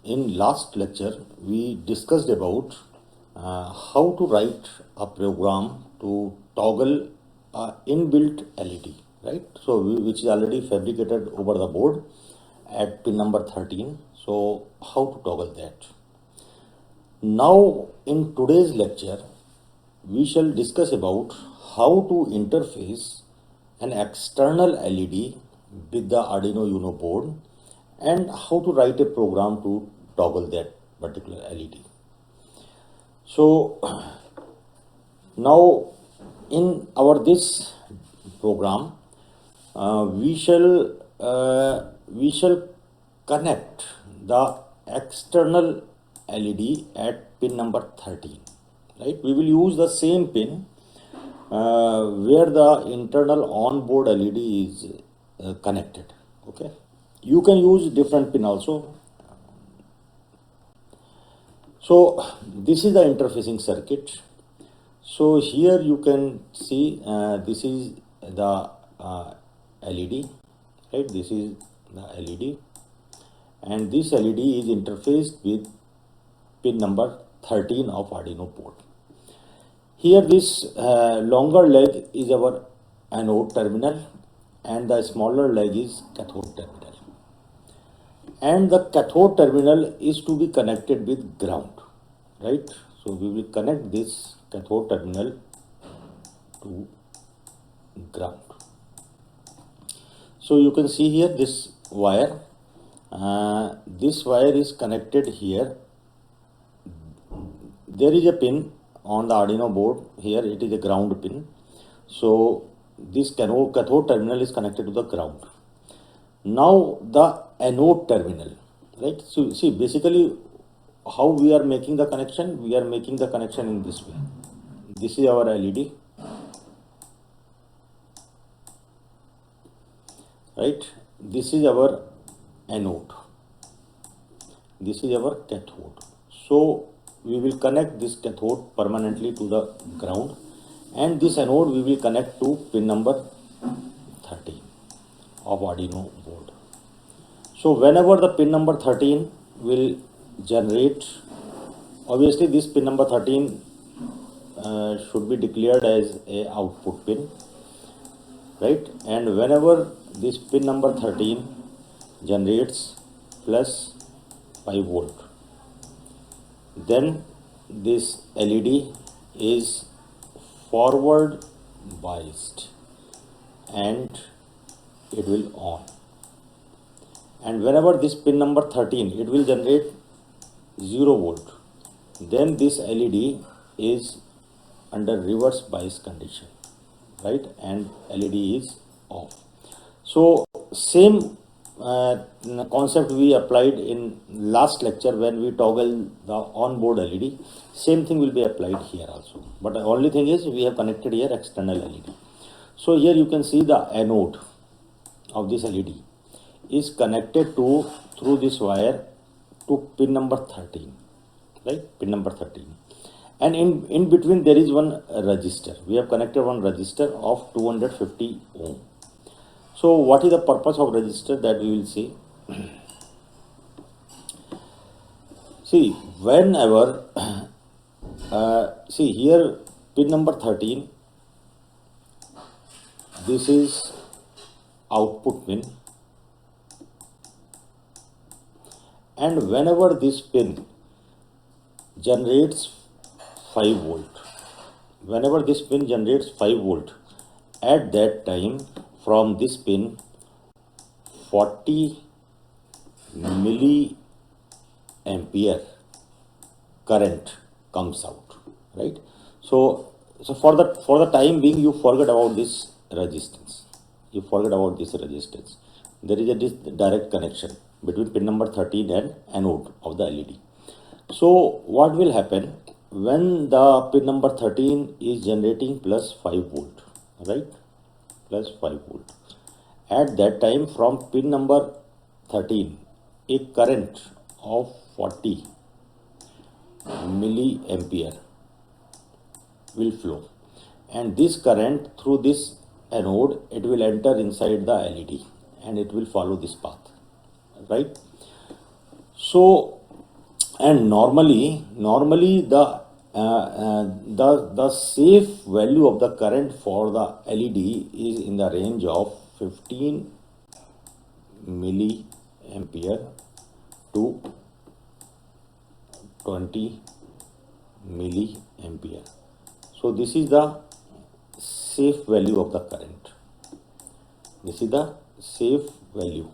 In last lecture, we discussed about how to write a program to toggle inbuilt LED, right? So, which is already fabricated over the board at pin number 13. So, how to toggle that? Now, in today's lecture, we shall discuss about how to interface an external LED with the Arduino Uno board and how to write a program to toggle that particular LED. So now in our this program, we shall connect the external LED at pin number 13. Right? We will use the same pin where the internal onboard LED is connected. Okay. You can use different pin also. So this is the interfacing circuit. So here you can see this is the LED, right? This is the LED, and this LED is interfaced with pin number 13 of Arduino board. Here this longer leg is our anode terminal and the smaller leg is cathode terminal. And the cathode terminal is to be connected with ground, right? So we will connect this cathode terminal to ground. So you can see here this wire. This wire is connected here. There is a pin on the Arduino board. Here it is a ground pin. So this cathode terminal is connected to the ground. Now the anode terminal, right? So see, basically how we are making the connection? We are making the connection in this way. This is our LED, right? This is our anode. This is our cathode. So we will connect this cathode permanently to the ground, and this anode we will connect to pin number 13 of Arduino board. So whenever the pin number 13 will generate, obviously this pin number 13 should be declared as a output pin, right? And whenever this pin number 13 generates plus 5 volt, then this LED is forward biased and it will on. And whenever this pin number 13 it will generate 0 volt, then this LED is under reverse bias condition, right? And LED is off. So same concept we applied in last lecture when we toggle the onboard LED. Same thing will be applied here also, but the only thing is we have connected here external LED. So here you can see the anode of this LED is connected to through this wire to pin number 13, right? Pin number 13, and in between there is one resistor. We have connected one resistor of 250 ohm. So what is the purpose of resistor, that we will see. See, whenever see here pin number 13, this is output pin, and whenever this pin generates 5 volt, whenever this pin generates 5 volt, at that time from this pin 40 milliampere current comes out, right? So for the time being you forget about this resistance. You forget about this resistance. There is a direct connection between pin number 13 and anode of the LED. So what will happen when the pin number 13 is generating plus 5 volt, right? Plus 5 volt. At that time from pin number 13, a current of 40 milliampere will flow, and this current through this anode, it will enter inside the LED and it will follow this path, right? So And normally the safe value of the current for the LED is in the range of 15 milliampere to 20 milliampere. So this is the safe value of the current. This is the safe value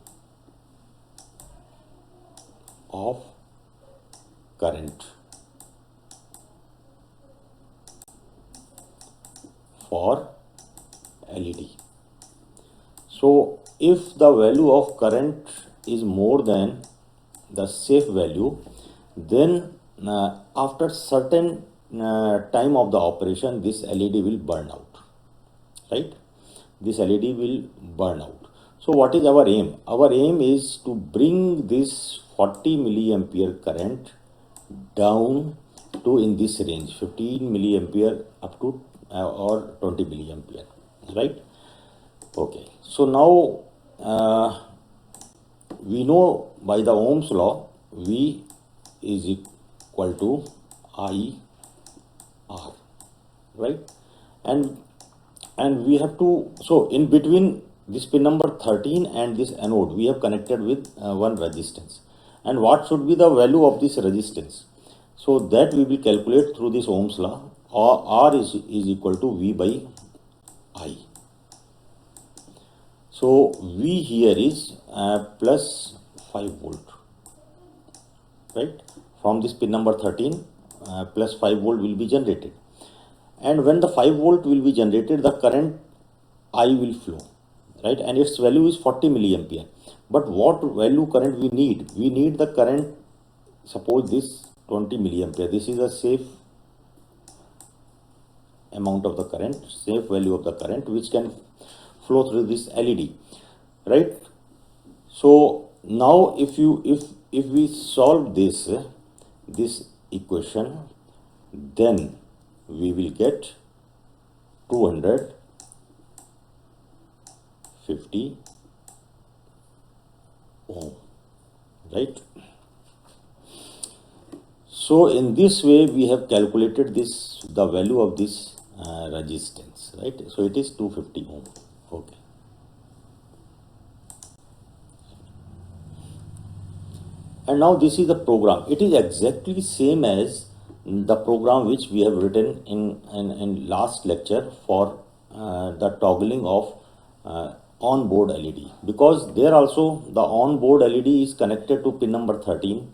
of current for LED. So if the value of current is more than the safe value, then after certain time of the operation, this LED will burn out, right? This LED will burn out. So what is our aim? Our aim is to bring this 40 milliampere current down to in this range, 15 milliampere up to or 20 milliampere, right? Okay, so now we know by the Ohm's law V is equal to I R, right? And we have to, so in between this pin number 13 and this anode, we have connected with one resistance. And what should be the value of this resistance? So that we will calculate through this Ohm's law. R is equal to V by I. So V here is plus 5 volt, right? From this pin number 13, plus 5 volt will be generated. And when the 5 volt will be generated, the current I will flow, right? And its value is 40 milliampere. But what value current we need? We need the current, suppose this 20 milliampere. This is a safe amount of the current, safe value of the current, which can flow through this LED, right? So now if we solve this equation, then we will get 250 ohm, right? So in this way we have calculated the value of this resistance, right? So it is 250 ohm. Okay. And now this is the program. It is exactly same as the program which we have written in last lecture for the toggling of on-board LED, because there also the on-board LED is connected to pin number 13,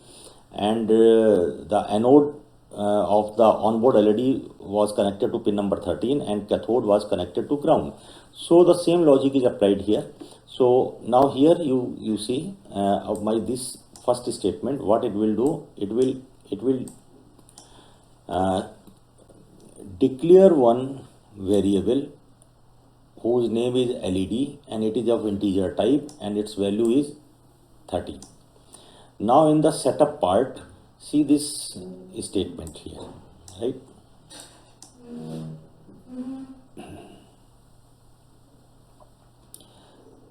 and the anode of the on-board LED was connected to pin number 13 and cathode was connected to ground. So the same logic is applied here. So now here you see of my this first statement, what it will do, it will declare one variable whose name is LED, and it is of integer type, and its value is 13. Now in the setup part, see this statement here, right?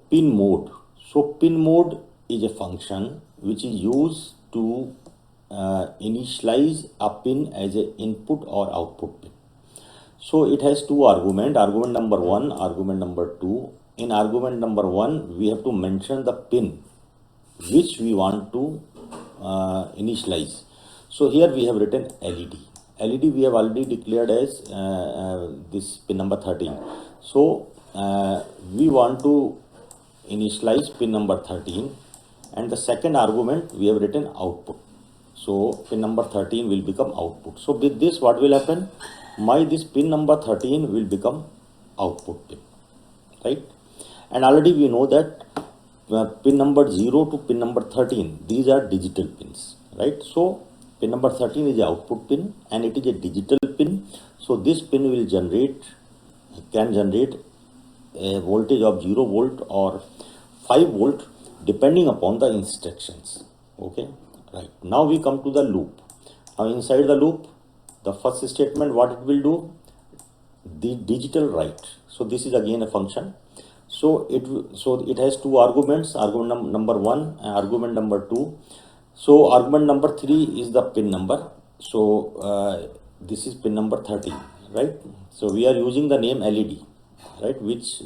Pin mode. So pin mode is a function which is used to initialize a pin as an input or output pin. So it has two arguments, argument number 1, argument number 2. In argument number 1, we have to mention the pin which we want to initialize. So here we have written LED. LED we have already declared as this pin number 13. So we want to initialize pin number 13, and the second argument we have written output. So pin number 13 will become output. So with this, what will happen? This pin number 13 will become output pin, right? And already we know that pin number 0 to pin number 13, these are digital pins, right? So pin number 13 is the output pin and it is a digital pin. So this pin will can generate a voltage of 0 volt or 5 volt depending upon the instructions. Okay, right. Now we come to the loop. Now inside the loop, the first statement, what it will do? The digital write. So this is again a function. So it has two arguments, argument number 1 and argument number 2. So argument number 3 is the pin number. So this is pin number 13, right? So we are using the name LED, right? Which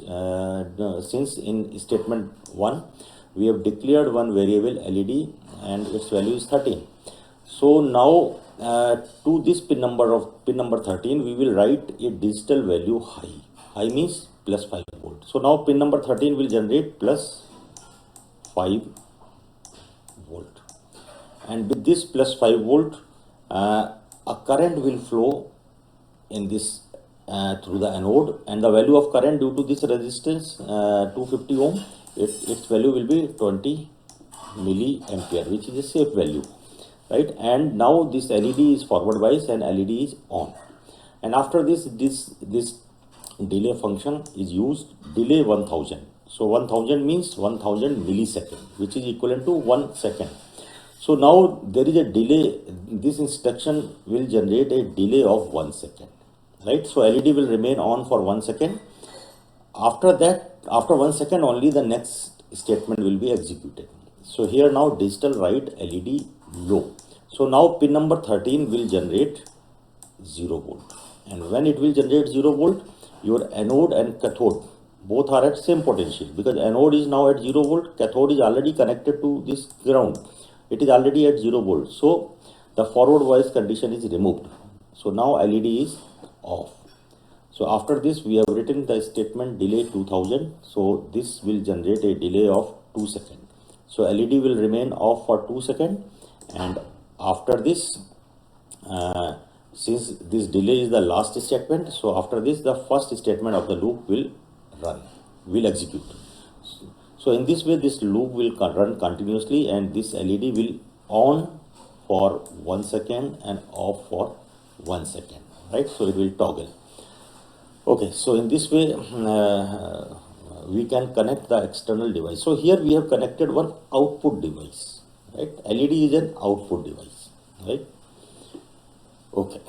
since in statement 1 we have declared one variable LED and its value is 13. So now to this pin number 13 we will write a digital value high. High means plus 5 volt. So now pin number 13 will generate plus 5 volt, and with this plus 5 volt a current will flow in this through the anode, and the value of current due to this resistance 250 ohm, its value will be 20 milliampere, which is a safe value, right? And now this LED is forward bias and LED is on, and after this delay function is used, delay 1000. So 1000 means 1000 millisecond, which is equivalent to 1 second. So now there is a delay. This instruction will generate a delay of 1 second, right? So LED will remain on for 1 second. After that, after 1 second only the next statement will be executed. So here now digital write LED low. So now pin number 13 will generate 0 volt, and when it will generate 0 volt, your anode and cathode both are at same potential, because anode is now at 0 volt, cathode is already connected to this ground, it is already at 0 volt. So the forward bias condition is removed. So now LED is off. So after this we have written the statement delay 2000. So this will generate a delay of 2 seconds. So LED will remain off for 2 seconds, and after this since this delay is the last statement, so after this the first statement of the loop will execute. So in this way this loop will run continuously, and this LED will on for 1 second and off for 1 second, right? So it will toggle. Okay, so in this way we can connect the external device. So here we have connected one output device, right? LED is an output device, right? Okay.